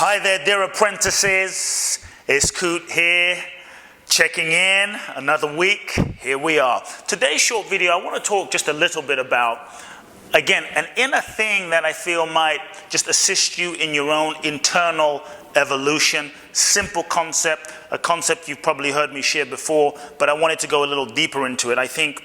Hi there, dear apprentices. It's Coot here, checking in another week. Here we are. Today's short video, I want to talk just a little bit about, again, an inner thing that I feel might just assist you in your own internal evolution. Simple concept, a concept you've probably heard me share before, but I wanted to go a little deeper into it. I think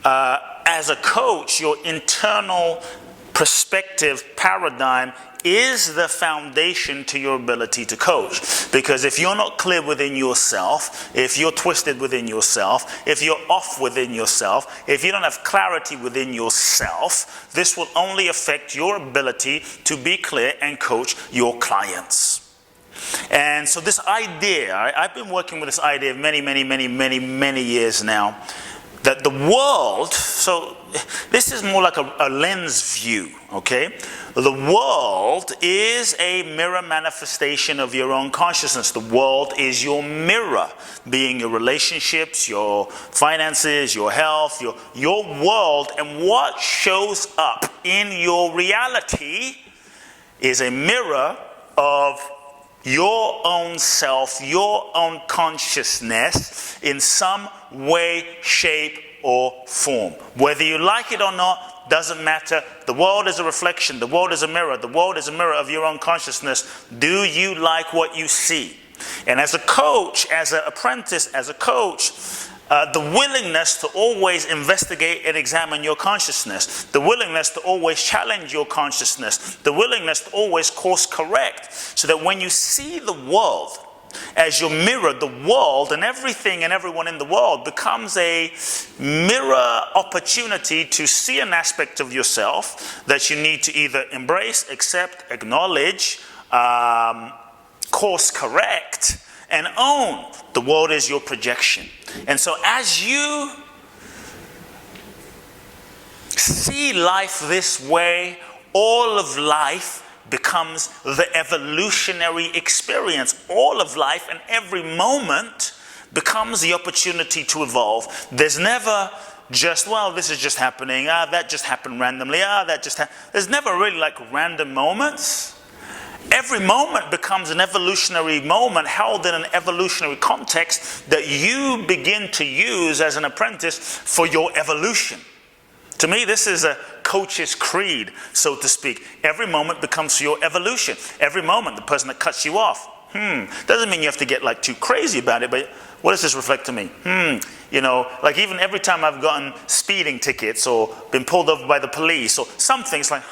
as a coach, your internal perspective paradigm is the foundation to your ability to coach. Because if you're not clear within yourself, if you're twisted within yourself, if you're off within yourself, if you don't have clarity within yourself, this will only affect your ability to be clear and coach your clients. And so this idea, I've been working with this idea many years now, that the world, so this is more like a lens view, okay? The world is a mirror manifestation of your own consciousness. The world is your mirror, being your relationships, your finances, your health, your world. And what shows up in your reality is a mirror of your own self, your own consciousness in some way, shape, or form. Whether you like it or not, doesn't matter. The world is a reflection. The world is a mirror. The world is a mirror of your own consciousness. Do you like what you see? And as a coach, as an apprentice, as a coach, the willingness to always investigate and examine your consciousness, the willingness to always challenge your consciousness, the willingness to always course correct, so that when you see the world as your mirror, the world and everything and everyone in the world becomes a mirror opportunity to see an aspect of yourself that you need to either embrace, accept, acknowledge, course correct, and own. The world is your projection. And so as you see life this way, all of life becomes the evolutionary experience. All of life and every moment becomes the opportunity to evolve. There's never just, well, this is just happening. That just happened randomly. There's never really like random moments. Every moment becomes an evolutionary moment held in an evolutionary context that you begin to use as an apprentice for your evolution. To me, this is a coach's creed, so to speak. Every moment becomes your evolution. Every moment, the person that cuts you off. Doesn't mean you have to get like too crazy about it, but what does this reflect to me? You know, like even every time I've gotten speeding tickets or been pulled over by the police or something, it's like,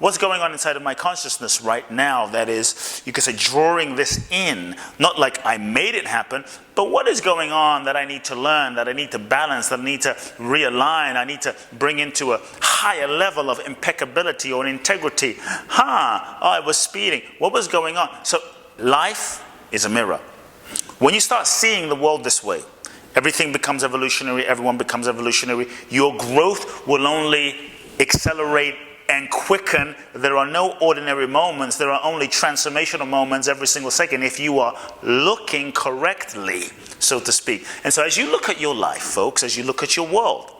what's going on inside of my consciousness right now that is, you could say, drawing this in? Not like I made it happen, but what is going on that I need to learn, that I need to balance, that I need to realign, I need to bring into a higher level of impeccability or integrity? I was speeding. What was going on? So life is a mirror. When you start seeing the world this way, everything becomes evolutionary, everyone becomes evolutionary. Your growth will only accelerate and quicken. There are no ordinary moments. There are only transformational moments every single second if you are looking correctly, so to speak. And so as you look at your life, folks, as you look at your world,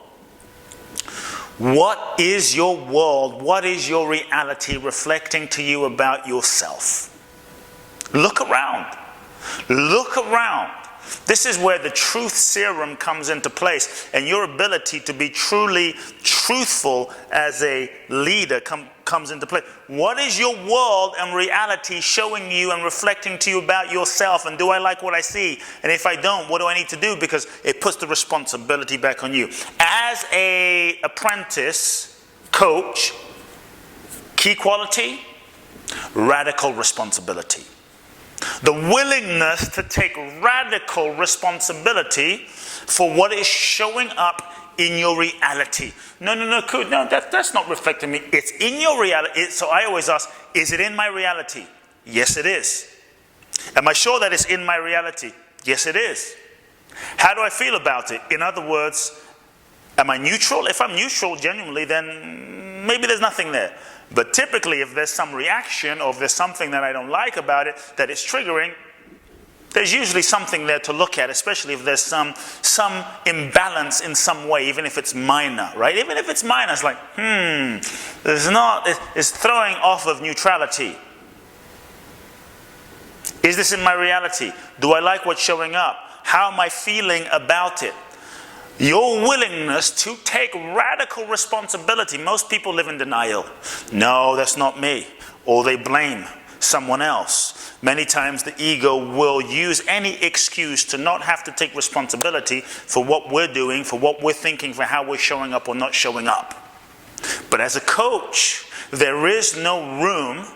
what is your world? What is your reality reflecting to you about yourself? Look around. Look around. This is where the truth serum comes into place, and your ability to be truly truthful as a leader comes into play. What is your world and reality showing you and reflecting to you about yourself? And do I like what I see? And if I don't, what do I need to do? Because it puts the responsibility back on you. As a apprentice, coach, key quality, radical responsibility. The willingness to take radical responsibility for what is showing up in your reality. No, that's not reflecting me. It's in your reality. So I always ask, is it in my reality? Yes, it is. Am I sure that it's in my reality? Yes, it is. How do I feel about it? In other words, am I neutral? If I'm neutral genuinely, then maybe there's nothing there. But typically, if there's some reaction or if there's something that I don't like about it that is triggering, there's usually something there to look at, especially if there's some imbalance in some way, even if it's minor, right? Even if it's minor, it's like, it's throwing off of neutrality. Is this in my reality? Do I like what's showing up? How am I feeling about it? Your willingness to take radical responsibility. Most people live in denial. No, that's not me. Or they blame someone else. Many times the ego will use any excuse to not have to take responsibility for what we're doing, for what we're thinking, for how we're showing up or not showing up. But as a coach, there is no room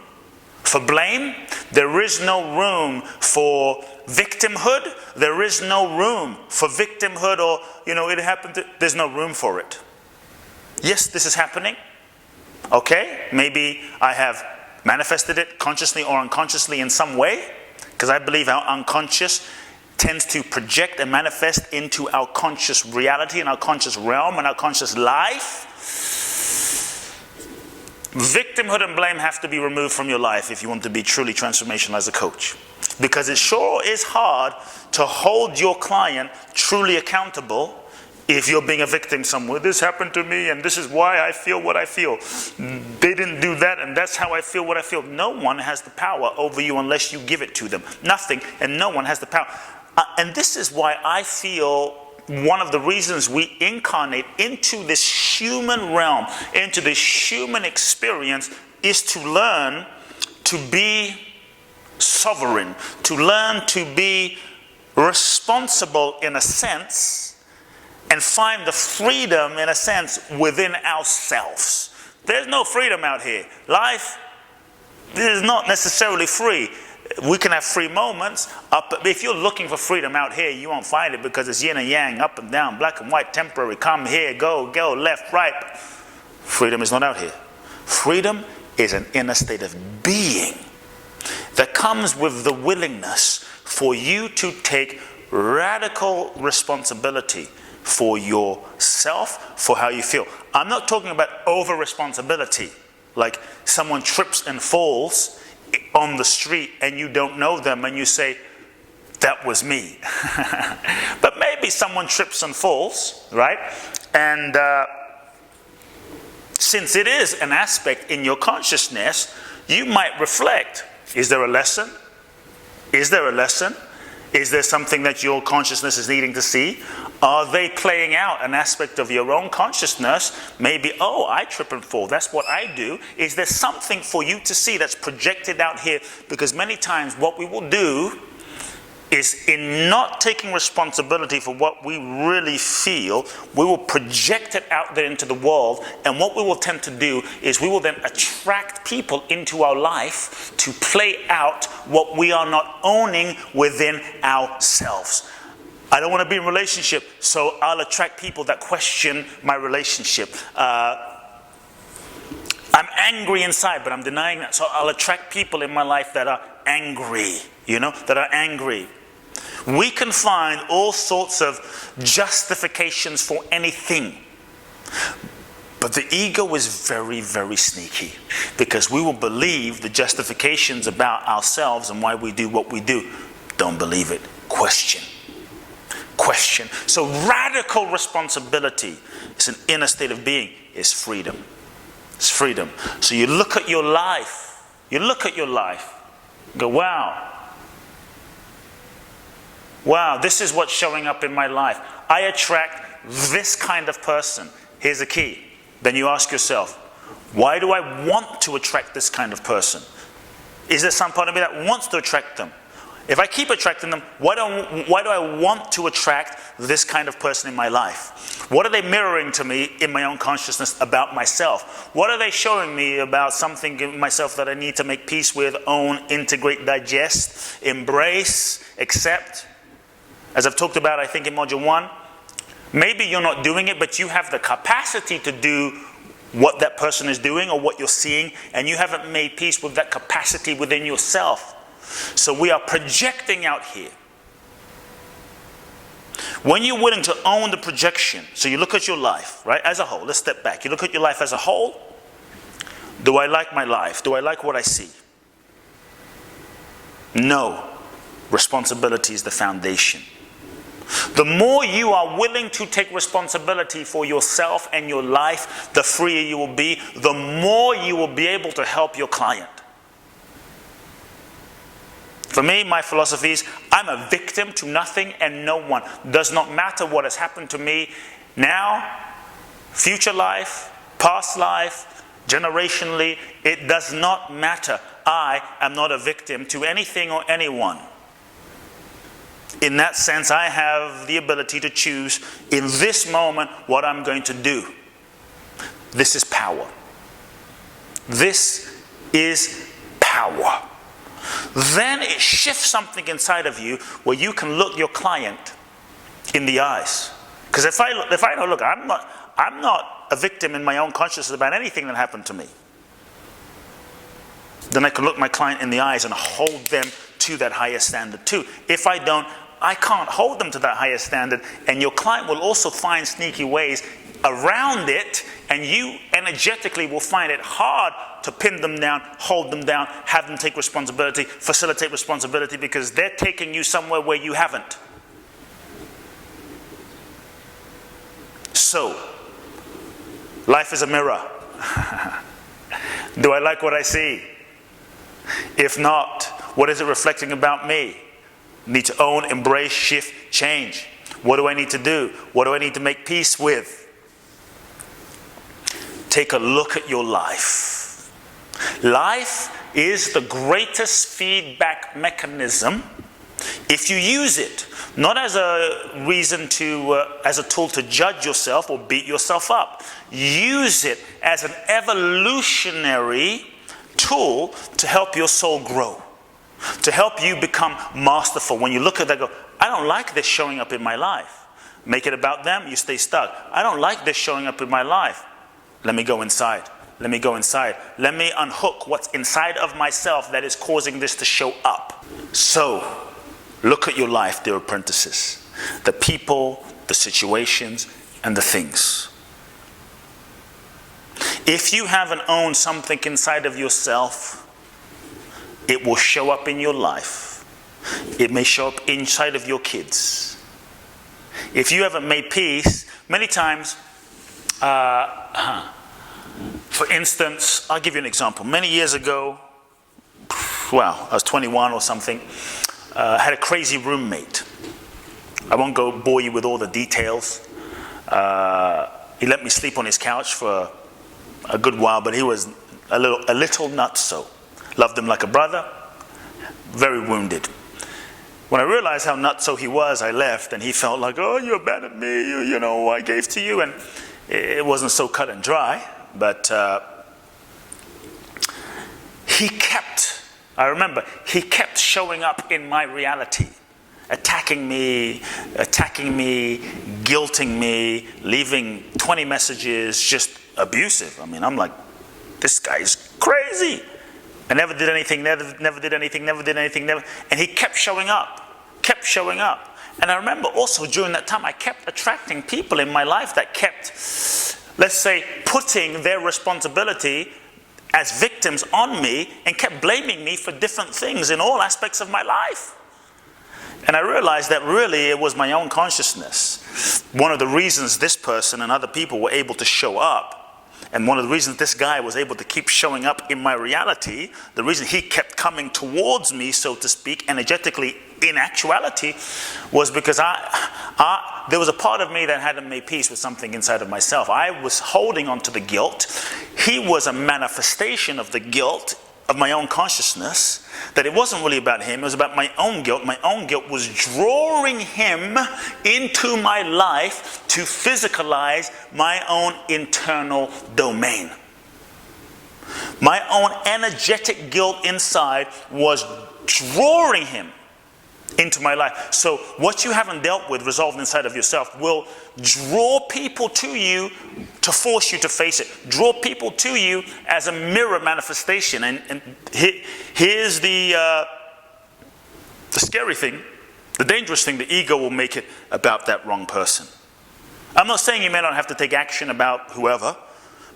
for blame. There is no room for victimhood. There is no room for victimhood or, it happened. There's no room for it. Yes, this is happening. Okay, maybe I have manifested it consciously or unconsciously in some way, because I believe our unconscious tends to project and manifest into our conscious reality and our conscious realm and our conscious life. Victimhood and blame have to be removed from your life if you want to be truly transformational as a coach. Because it sure is hard to hold your client truly accountable if you're being a victim somewhere. This happened to me and this is why I feel what I feel. They didn't do that and that's how I feel what I feel. No one has the power over you unless you give it to them. Nothing and no one has the power. And this is why I feel one of the reasons we incarnate into this human realm, into this human experience, is to learn to be sovereign, to learn to be responsible in a sense, and find the freedom in a sense within ourselves. There's no freedom out here. Life is not necessarily free. We can have free moments. If you're looking for freedom out here, you won't find it because it's yin and yang, up and down, black and white, temporary, come here, go, left, right. Freedom is not out here. Freedom is an inner state of being that comes with the willingness for you to take radical responsibility for yourself, for how you feel. I'm not talking about over responsibility, like someone trips and falls on the street and you don't know them and you say, that was me. But maybe someone trips and falls, right? And since it is an aspect in your consciousness, you might reflect, is there a lesson? Is there a lesson? Is there something that your consciousness is needing to see? Are they playing out an aspect of your own consciousness? Maybe, oh, I trip and fall. That's what I do. Is there something for you to see that's projected out here? Because many times what we will do is, in not taking responsibility for what we really feel, we will project it out there into the world. And what we will tend to do is we will then attract people into our life to play out what we are not owning within ourselves. I don't want to be in a relationship, so I'll attract people that question my relationship. I'm angry inside, but I'm denying that. So I'll attract people in my life that are angry, that are angry. We can find all sorts of justifications for anything. But the ego is very, very sneaky, because we will believe the justifications about ourselves and why we do what we do. Don't believe it. Question. So radical responsibility is an inner state of being, is freedom. It's freedom. So you look at your life, go, wow, this is what's showing up in my life. I attract this kind of person. Here's the key. Then you ask yourself, why do I want to attract this kind of person? Is there some part of me that wants to attract them? If I keep attracting them, why do I want to attract this kind of person in my life? What are they mirroring to me in my own consciousness about myself? What are they showing me about something in myself that I need to make peace with, own, integrate, digest, embrace, accept? As I've talked about, I think in Module 1, maybe you're not doing it, but you have the capacity to do what that person is doing or what you're seeing, and you haven't made peace with that capacity within yourself. So we are projecting out here. When you're willing to own the projection, so you look at your life, right, as a whole. Let's step back. You look at your life as a whole. Do I like my life? Do I like what I see? No. Responsibility is the foundation. The more you are willing to take responsibility for yourself and your life, the freer you will be, the more you will be able to help your client. For me, my philosophy is I'm a victim to nothing and no one. Does not matter what has happened to me now, future life, past life, generationally. It does not matter. I am not a victim to anything or anyone. In that sense, I have the ability to choose in this moment what I'm going to do. This is power. This is power. Then it shifts something inside of you where you can look your client in the eyes. Because if I know, look, I'm not a victim in my own consciousness about anything that happened to me, then I can look my client in the eyes and hold them to that higher standard too. If I don't, I can't hold them to that higher standard, and your client will also find sneaky ways around it, and you energetically will find it hard to pin them down, hold them down, have them take responsibility, facilitate responsibility, because they're taking you somewhere where you haven't. So, life is a mirror. Do I like what I see? If not, what is it reflecting about me? Need to own, embrace, shift, change. What do I need to do? What do I need to make peace with? Take a look at your life. Life is the greatest feedback mechanism if you use it, not as a reason to, as a tool to judge yourself or beat yourself up. Use it as an evolutionary tool to help your soul grow, to help you become masterful. When you look at that, go, I don't like this showing up in my life. Make it about them, you stay stuck. I don't like this showing up in my life. Let me go inside. Let me go inside. Let me unhook what's inside of myself that is causing this to show up. So, look at your life, dear apprentices. The people, the situations, and the things. If you haven't owned something inside of yourself, it will show up in your life. It may show up inside of your kids. If you haven't made peace, many times, for instance, I'll give you an example. Many years ago, I was 21 or something, I had a crazy roommate. I won't go bore you with all the details. He let me sleep on his couch for a good while, but he was a little nutso. Loved him like a brother, very wounded. When I realized how nutso he was, I left, and he felt like, oh, you abandoned me, you know, I gave to you, and it wasn't so cut and dry, but I remember, he kept showing up in my reality, attacking me, guilting me, leaving 20 messages, just abusive. I mean, I'm like, this guy's crazy. I never did anything, never did anything, and he kept showing up. And I remember also during that time, I kept attracting people in my life that kept, let's say, putting their responsibility as victims on me and kept blaming me for different things in all aspects of my life. And I realized that really it was my own consciousness. One of the reasons this person and other people were able to show up, and one of the reasons this guy was able to keep showing up in my reality, the reason he kept coming towards me, so to speak, energetically, in actuality, was because there was a part of me that hadn't made peace with something inside of myself. I was holding on to the guilt. He was a manifestation of the guilt of my own consciousness, that it wasn't really about him, it was about my own guilt. My own guilt was drawing him into my life to physicalize my own internal domain. My own energetic guilt inside was drawing him into my life. So what you haven't dealt with, resolved inside of yourself, will draw people to you to force you to face it. Draw people to you as a mirror manifestation. And here's the scary thing, the dangerous thing. The ego will make it about that wrong person. I'm not saying you may not have to take action about whoever,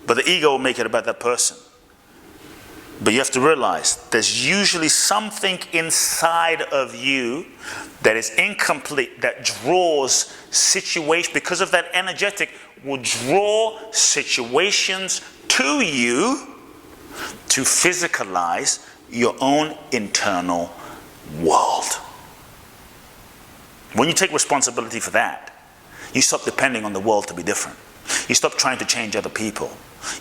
but the ego will make it about that person. But you have to realize there's usually something inside of you that is incomplete, that draws situations, because of that energetic, will draw situations to you to physicalize your own internal world. When you take responsibility for that, you stop depending on the world to be different. You stop trying to change other people.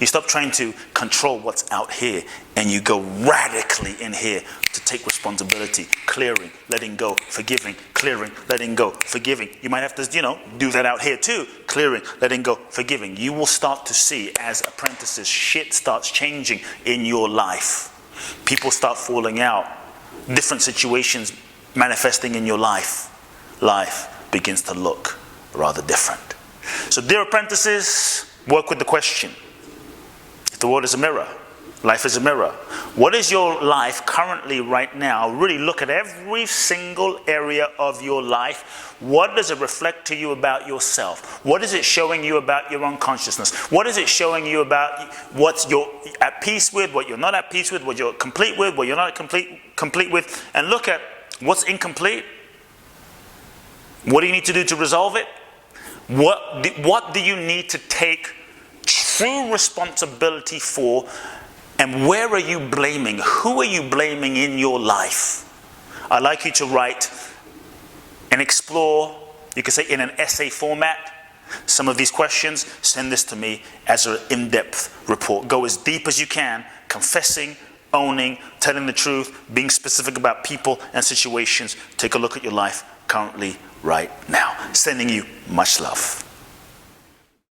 You stop trying to control what's out here, and you go radically in here to take responsibility, clearing, letting go, forgiving, clearing, letting go, forgiving. You might have to, do that out here too, clearing, letting go, forgiving. You will start to see, as apprentices, shit starts changing in your life. People start falling out, different situations manifesting in your life. Life begins to look rather different. So, dear apprentices, work with the question. If the world is a mirror, life is a mirror. What is your life currently right now? Really look at every single area of your life. What does it reflect to you about yourself? What is it showing you about your unconsciousness? What is it showing you about what you're at peace with, what you're not at peace with, what you're complete with, what you're not complete with? And look at what's incomplete. What do you need to do to resolve it? What do you need to take true responsibility for, and where are you blaming? Who are you blaming in your life? I'd like you to write and explore, you could say in an essay format, some of these questions. Send this to me as an in-depth report. Go as deep as you can, confessing, owning, telling the truth, being specific about people and situations. Take a look at your life currently, right now. Sending you much love.